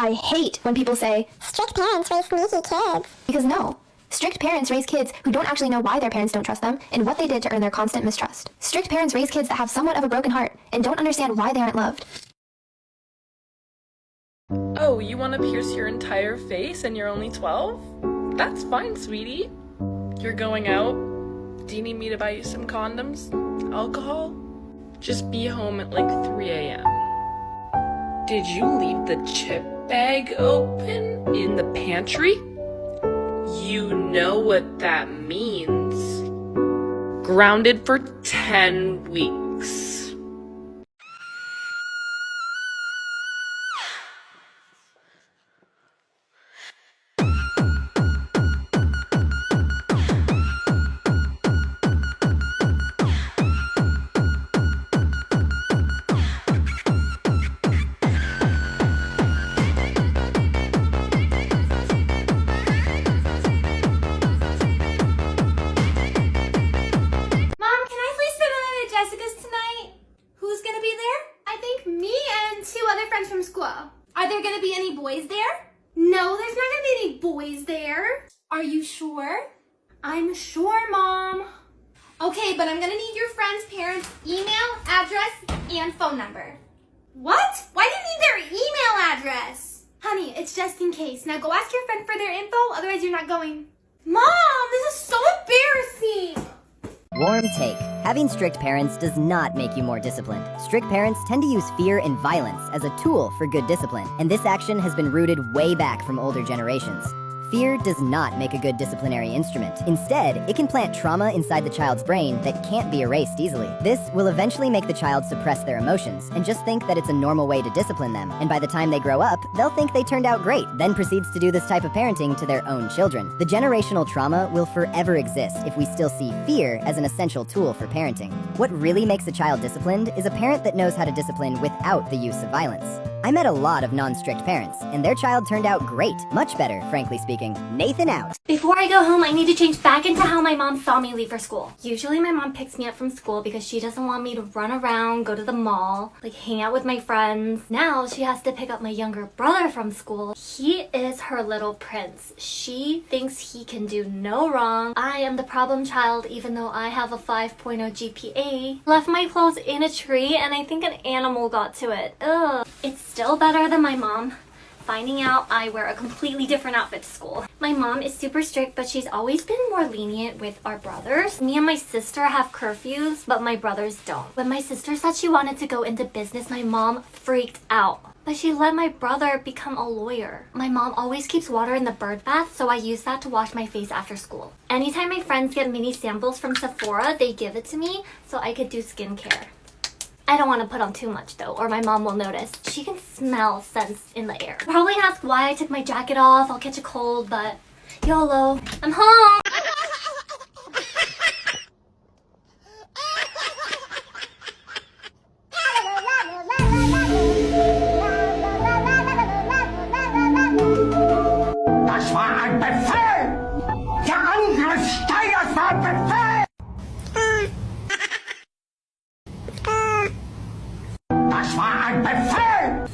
I hate when people say, strict parents raise sneaky kids. Because no. Strict parents raise kids who don't actually know why their parents don't trust them and what they did to earn their constant mistrust. Strict parents raise kids that have somewhat of a broken heart and don't understand why they aren't loved. Oh, you want to pierce your entire face and you're only 12? That's fine, sweetie. You're going out? Do you need me to buy you some condoms? Alcohol? Just be home at like 3 a.m. Did you leave the chip bag open in the pantry? You know what that means. Grounded for 10 weeks. From school. Are there gonna be any boys there? No, there's not gonna be any boys there. Are you sure? I'm sure, Mom. Okay, but I'm gonna need your friend's parents' email, address, and phone number. What? Why do you need their email address? Honey, it's just in case. Now go ask your friend for their info, otherwise you're not going. Mom, this is so embarrassing. Warm take. Having strict parents does not make you more disciplined. Strict parents tend to use fear and violence as a tool for good discipline, and this action has been rooted way back from older generations. Fear does not make a good disciplinary instrument. Instead, it can plant trauma inside the child's brain that can't be erased easily. This will eventually make the child suppress their emotions and just think that it's a normal way to discipline them, and by the time they grow up, they'll think they turned out great, then proceeds to do this type of parenting to their own children. The generational trauma will forever exist if we still see fear as an essential tool for parenting. What really makes a child disciplined is a parent that knows how to discipline without the use of violence. I met a lot of non-strict parents, and their child turned out great. Much better, frankly speaking. Nathan out. Before I go home, I need to change back into how my mom saw me leave for school. Usually my mom picks me up from school because she doesn't want me to run around, go to the mall, like hang out with my friends. Now she has to pick up my younger brother from school. He is her little prince. She thinks he can do no wrong. I am the problem child even though I have a 5.0 GPA. Left my clothes in a tree and I think an animal got to it. Ugh. It's still better than my mom finding out I wear a completely different outfit to school. My mom is super strict, but she's always been more lenient with our brothers. Me and my sister have curfews, but my brothers don't. When my sister said she wanted to go into business, my mom freaked out. But she let my brother become a lawyer. My mom always keeps water in the bird bath, so I use that to wash my face after school. Anytime my friends get mini samples from Sephora, they give it to me so I could do skincare. I don't want to put on too much though, or my mom will notice. She can smell scents in the air. Probably ask why I took my jacket off. I'll catch a cold, but YOLO. I'm home! Das war ein Befehl! Der Angriff Steiners war ein Befehl! Das war ein Befehl!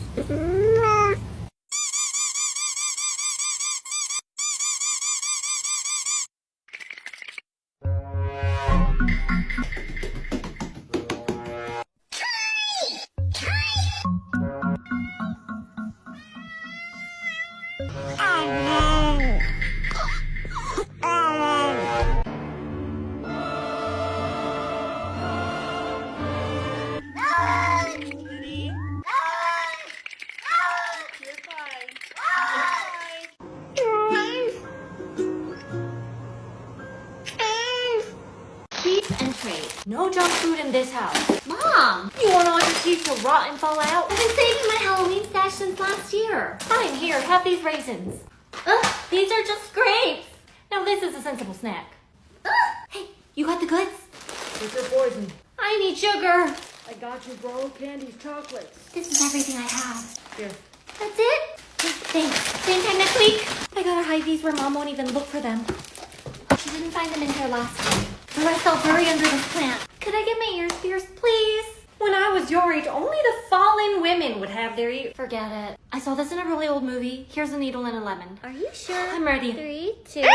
And trade. No junk food in this house. Mom! You want all your teeth to rot and fall out? I've been saving my Halloween stash since last year. Fine, here, have these raisins. Ugh, these are just grapes. Now this is a sensible snack. Ugh, hey, you got the goods? What's your poison? I need sugar. I got you, bro. Candies, chocolates. This is everything I have. Here. That's it? Thanks. Same time next week. I gotta hide these where Mom won't even look for them. She didn't find them in here last time. The rest I'll bury under this plant. Could I get my ears pierced, please? When I was your age, only the fallen women would have their ears. Forget it. I saw this in a really old movie. Here's a needle and a lemon. Are you sure? I'm ready. 3, 2, done.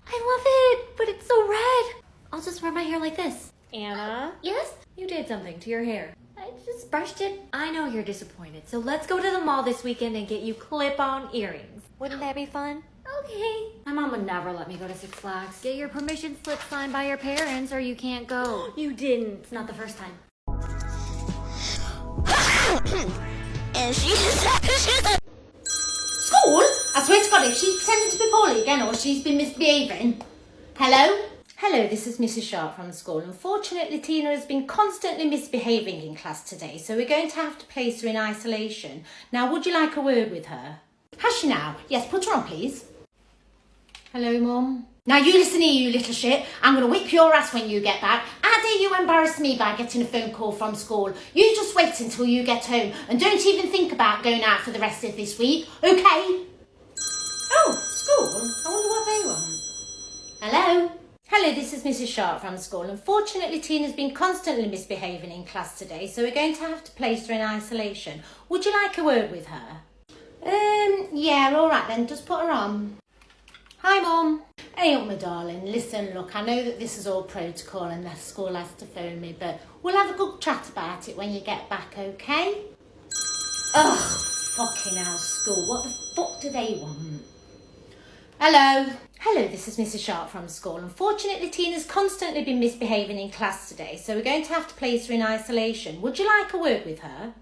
I love it, but it's so red. I'll just wear my hair like this. Anna? Yes? You did something to your hair. I just brushed it. I know you're disappointed, so let's go to the mall this weekend and get you clip-on earrings. Wouldn't that be fun? Okay. My mom would never let me go to Six Flags. Get your permission slip signed by your parents or you can't go. You didn't. It's not the first time. School? I swear to God, if she's pretending to be poorly again or she's been misbehaving. Hello? Hello, this is Mrs. Sharp from the school. Unfortunately, Tina has been constantly misbehaving in class today, so we're going to have to place her in isolation. Now, would you like a word with her? Has she now? Yes, put her on, please. Hello, Mum. Now, you listen here, you little shit. I'm going to whip your ass when you get back. How dare you embarrass me by getting a phone call from school? You just wait until you get home and don't even think about going out for the rest of this week, okay? Oh, school? I wonder what they want. Hello? Hello, this is Mrs. Sharp from school. Unfortunately, Tina's been constantly misbehaving in class today, so we're going to have to place her in isolation. Would you like a word with her? Yeah, all right then, just put her on. Hi, Mum. Hey up, my darling. Listen, look, I know that this is all protocol and the school has to phone me, but we'll have a good chat about it when you get back, okay? Ugh, fucking hell, school. What the fuck do they want? Hello. Hello, this is Mrs. Sharp from school. Unfortunately, Tina's constantly been misbehaving in class today, so we're going to have to place her in isolation. Would you like a word with her?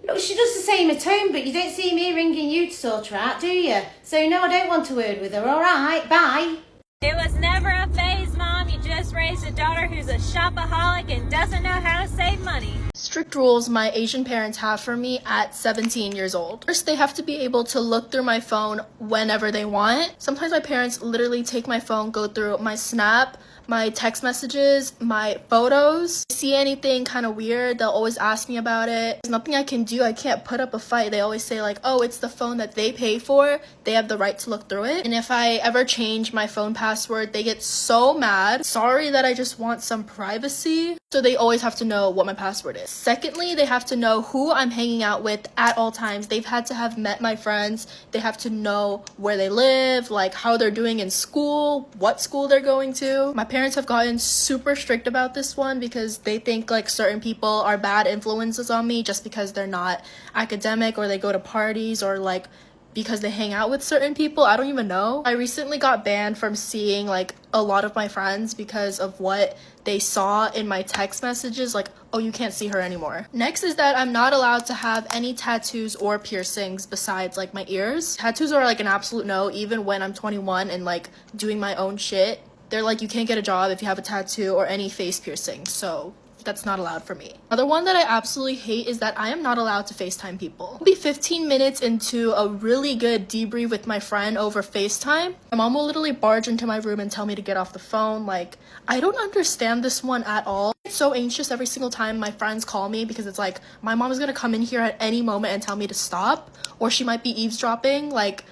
Look, she does the same at home, but you don't see me ringing you to sort her out, do you? So no, I don't want a word with her, all right? Bye. It was never a phase, Mom. You just raised a daughter who's a shopaholic and doesn't know how to save money. Strict rules my Asian parents have for me at 17 years old. First, they have to be able to look through my phone whenever they want. Sometimes my parents literally take my phone, go through my Snap, my text messages, my photos. See anything kind of weird, they'll always ask me about it. There's nothing I can do. I can't put up a fight. They always say like, oh, it's the phone that they pay for. They have the right to look through it. And if I ever change my phone password, they get so mad. Sorry that I just want some privacy. So they always have to know what my password is. Secondly, they have to know who I'm hanging out with at all times. They've had to have met my friends. They have to know where they live, like how they're doing in school, what school they're going to. My parents have gotten super strict about this one because they think like certain people are bad influences on me just because they're not academic or they go to parties or like because they hang out with certain people. I don't even know. I recently got banned from seeing like a lot of my friends because of what they saw in my text messages, like, oh, you can't see her anymore. Next is that I'm not allowed to have any tattoos or piercings besides like my ears. Tattoos are like an absolute no, even when I'm 21 and like doing my own shit. They're like, you can't get a job if you have a tattoo or any face piercing, so that's not allowed for me. Another one that I absolutely hate is that I am not allowed to FaceTime people. I'll be 15 minutes into a really good debrief with my friend over FaceTime. My mom will literally barge into my room and tell me to get off the phone. Like, I don't understand this one at all. I get so anxious every single time my friends call me because it's like, my mom is gonna come in here at any moment and tell me to stop, or she might be eavesdropping, like,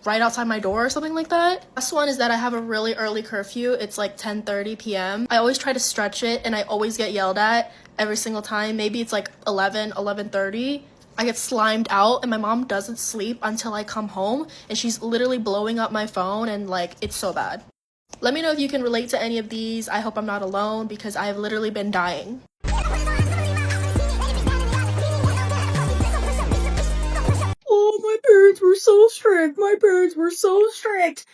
right outside my door or something like that. Last one is that I have a really early curfew. It's like 10:30 p.m. I always try to stretch it and I always get yelled at every single time. Maybe it's like 11:30. I get slimed out and my mom doesn't sleep until I come home and she's literally blowing up my phone and like, it's so bad. Let me know if you can relate to any of these. I hope I'm not alone because I have literally been dying. Oh, my parents were so strict. My parents were so strict.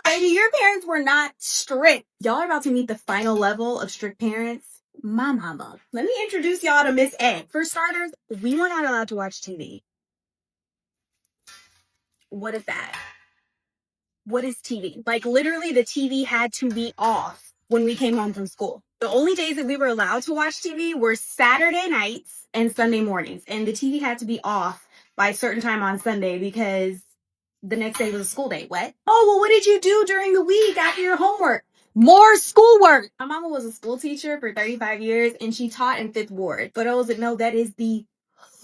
Baby, your parents were not strict. Y'all are about to meet the final level of strict parents. My mama. Let me introduce y'all to Miss A. For starters, we were not allowed to watch TV. What is that? What is TV? Like, literally, the TV had to be off when we came home from school. The only days that we were allowed to watch TV were Saturday nights and Sunday mornings. And the TV had to be off by a certain time on Sunday because the next day was a school day. What? Oh, well, what did you do during the week after your homework? More schoolwork. My mama was a school teacher for 35 years and she taught in 5th Ward. For those that know, that is the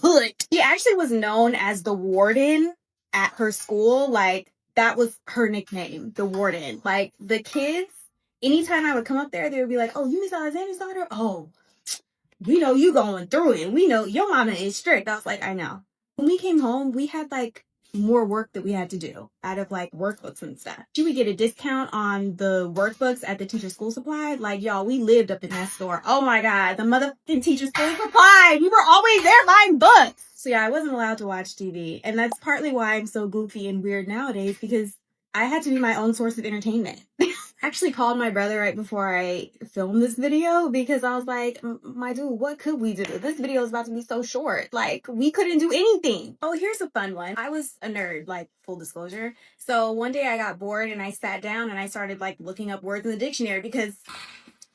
hood. She actually was known as the warden at her school. Like, that was her nickname, the warden. Like, the kids anytime I would come up there, they would be like, oh, you Miss Alexander's daughter? Oh, we know you going through it. We know your mama is strict. I was like, I know. When we came home, we had like more work that we had to do out of like workbooks and stuff. She would get a discount on the workbooks at the teacher school supply. Like, y'all, we lived up in that store. Oh my God, the motherfucking teacher school supply. We were always there buying books. So yeah, I wasn't allowed to watch TV. And that's partly why I'm so goofy and weird nowadays, because I had to be my own source of entertainment. I actually called my brother right before I filmed this video because I was like, my dude, what could we do? This video is about to be so short. Like, we couldn't do anything. Oh, here's a fun one. I was a nerd, like, full disclosure. So one day I got bored and I sat down and I started like looking up words in the dictionary because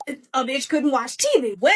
a bitch couldn't watch TV. Well,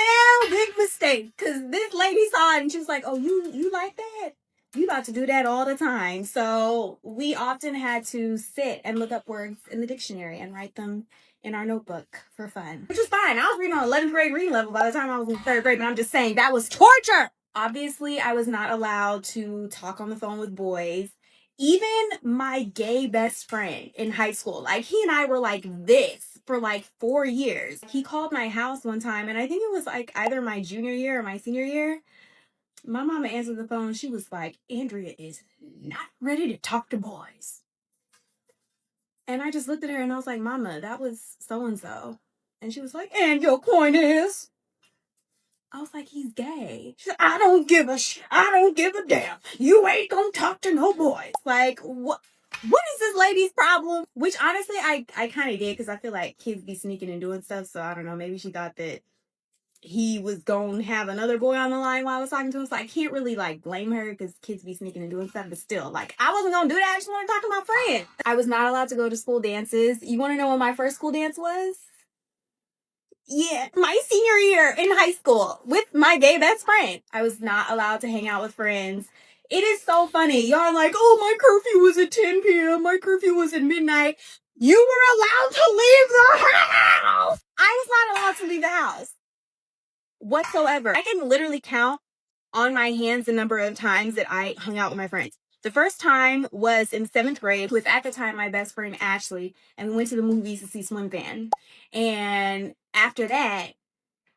big mistake, because this lady saw it and she was like, oh, you like that? You about to do that all the time. So we often had to sit and look up words in the dictionary and write them in our notebook for fun, which was fine. I was reading on 11th grade reading level by the time I was in 3rd grade, but I'm just saying that was torture. Obviously, I was not allowed to talk on the phone with boys. Even my gay best friend in high school, like, he and I were like this for like 4 years. He called my house one time, and I think it was like either my junior year or my senior year. My mama answered the phone. She was like, Andrea is not ready to talk to boys. And I just looked at her and I was like, Mama, that was so-and-so. And she was like, and your point is? I was like, he's gay. She said, I don't give a damn. You ain't gonna talk to no boys. Like, what is this lady's problem? Which honestly, I kind of did, because I feel like kids be sneaking and doing stuff. So I don't know, maybe she thought that he was gonna have another boy on the line while I was talking to him. So I can't really like blame her, because kids be sneaking and doing stuff. But still, like, I wasn't gonna do that. I just want to talk to my friend. I was not allowed to go to school dances. You want to know what my first school dance was? Yeah, my senior year in high school with my gay best friend. I was not allowed to hang out with friends. It is so funny. Y'all are like, oh, my curfew was at 10 p.m. My curfew was at midnight. You were allowed to leave the house. I was not allowed to leave the house whatsoever. I can literally count on my hands the number of times that I hung out with my friends. The first time was in 7th grade with, at the time, my best friend Ashley, and we went to the movies to see Slim Fan. And after that,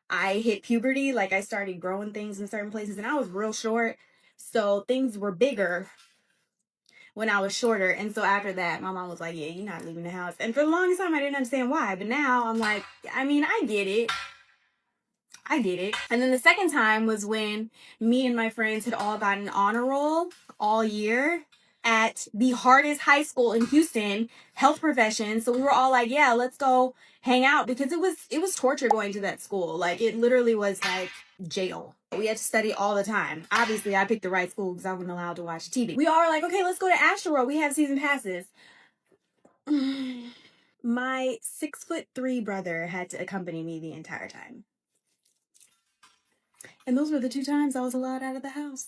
I hit puberty. Like, I started growing things in certain places, and I was real short, so things were bigger when I was shorter. And so after that, my mom was like, yeah, you're not leaving the house. And for the longest time, I didn't understand why, but now I'm like, I mean, I get it. And then the second time was when me and my friends had all gotten an honor roll all year at the hardest high school in Houston, health profession. So we were all like, yeah, let's go hang out, because it was torture going to that school. Like, it literally was like jail. We had to study all the time. Obviously, I picked the right school because I wasn't allowed to watch TV. We all were like, okay, let's go to Astroworld. We have season passes. My 6'3" brother had to accompany me the entire time. And those were the 2 times I was allowed out of the house.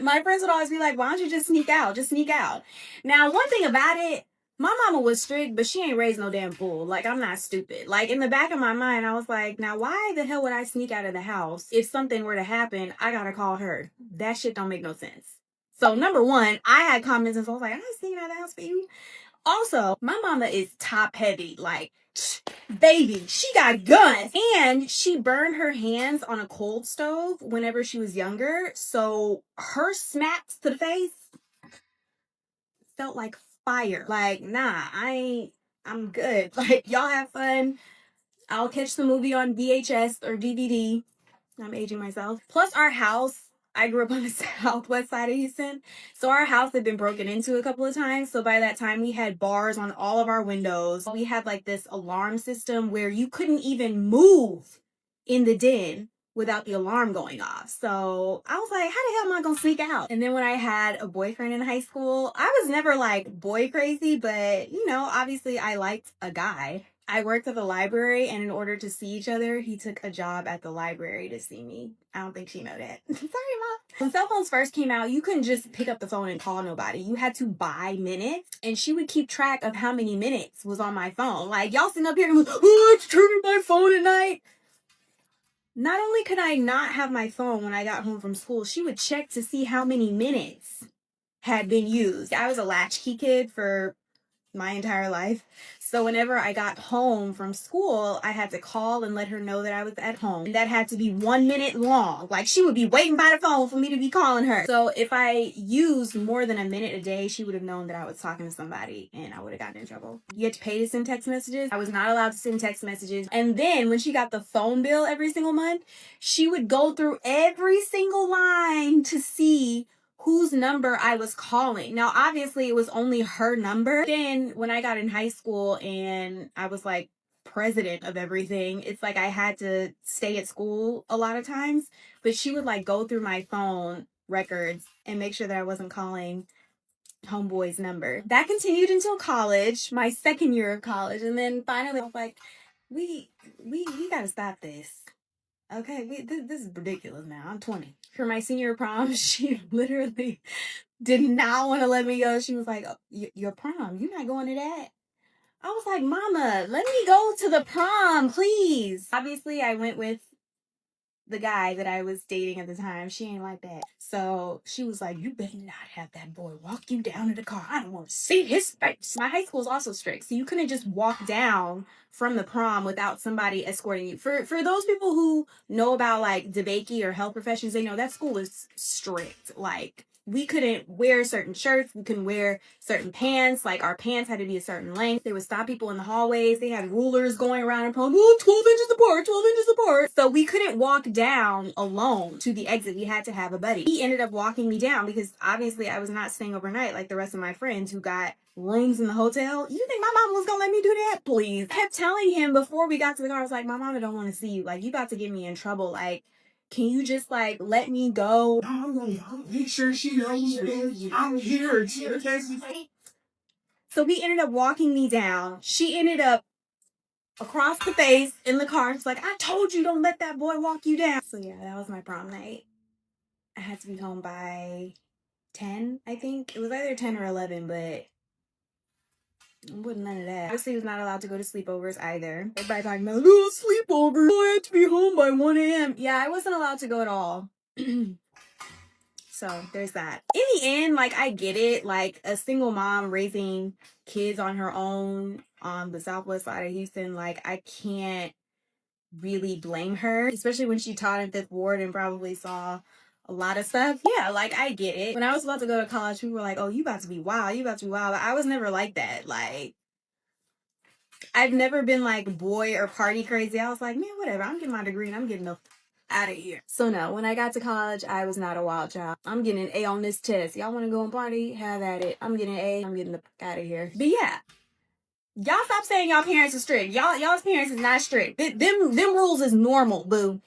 My friends would always be like, why don't you just sneak out? Just sneak out. Now, one thing about it, my mama was strict, but she ain't raised no damn fool. Like, I'm not stupid. Like, in the back of my mind, I was like, now, why the hell would I sneak out of the house? If something were to happen, I gotta call her. That shit don't make no sense. So, number one, I had common sense. I was like, I'm not sneaking out of the house for you. Also, my mama is top heavy. Like, baby, she got guns. And she burned her hands on a cold stove whenever she was younger. So her smacks to the face felt like fire. Like, nah, I'm good. Like, y'all have fun. I'll catch the movie on VHS or DVD. I'm aging myself. Plus, our house, I grew up on the southwest side of Houston, so our house had been broken into a couple of times. So by that time, we had bars on all of our windows. We had like this alarm system where you couldn't even move in the den without the alarm going off. So I was like, how the hell am I gonna sneak out? And then when I had a boyfriend in high school, I was never like boy crazy, but you know, obviously I liked a guy. I worked at the library, and in order to see each other, he took a job at the library to see me. I don't think she know that. Sorry, Mom. When cell phones first came out, you couldn't just pick up the phone and call nobody. You had to buy minutes, and she would keep track of how many minutes was on my phone. Like, y'all sitting up here and oh, it's turning my phone at night. Not only could I not have my phone when I got home from school, she would check to see how many minutes had been used. I was a latchkey kid for my entire life. So whenever I got home from school, I had to call and let her know that I was at home. And that had to be 1 minute long. Like, she would be waiting by the phone for me to be calling her. So if I used more than a minute a day, she would have known that I was talking to somebody and I would have gotten in trouble. You had to pay to send text messages. I was not allowed to send text messages. And then when she got the phone bill every single month, she would go through every single line to see whose number I was calling. Now, obviously, it was only her number. Then when I got in high school and I was like president of everything, it's like I had to stay at school a lot of times, but she would like go through my phone records and make sure that I wasn't calling homeboy's number. That continued until college, my second year of college, and then finally I was like, we gotta stop this. Okay, this is ridiculous now. I'm 20. For my senior prom, she literally did not want to let me go. She was like, oh, your prom, you're not going to that? I was like, Mama, let me go to the prom, please. Obviously, I went with the guy that I was dating at the time. She ain't like that. So she was like, you better not have that boy walk you down to the car. I don't want to see his face. My high school is also strict, so you couldn't just walk down from the prom without somebody escorting you. For those people who know about like debate or health professions, they know that school is strict. Like, we couldn't wear certain shirts. We couldn't wear certain pants. Like, our pants had to be a certain length. They would stop people in the hallways. They had rulers going around and prom, 12 inches apart, 12 inches apart. So we couldn't walk down alone to the exit. We had to have a buddy. He ended up walking me down because obviously I was not staying overnight like the rest of my friends who got rooms in the hotel. You think my mama was gonna let me do that? Please. I kept telling him before we got to the car, I was like, my mama don't want to see you. Like, you about to get me in trouble. Like, can you just like let me go? I'm gonna make sure she knows I'm here. So he ended up walking me down. She ended up across the face in the car. She's like, I told you, don't let that boy walk you down. So yeah, that was my prom night. I had to be home by 10, I think. It was either 10 or 11, but it wasn't none of that. Obviously, I was not allowed to go to sleepovers either. Everybody talking about, oh, sleepover. Oh, I had to be home by 1 a.m. Yeah, I wasn't allowed to go at all. So there's that. In the end, like, I get it. Like, a single mom raising kids on her own on the southwest side of Houston, like, I can't really blame her, especially when she taught in 5th Ward and probably saw a lot of stuff. Yeah, like, I get it. When I was about to go to college, people were like, oh, you about to be wild. You about to be wild. I was never like that. Like, I've never been like boy or party crazy. I was like, man, whatever. I'm getting my degree and I'm getting the out of here. So no, when I got to college, I was not a wild child. I'm getting an A on this test. Y'all want to go and party? Have at it. I'm getting an A. I'm getting the out of here. But yeah, y'all stop saying y'all parents are strict. Y'all's parents is not strict. Them rules is normal, boo.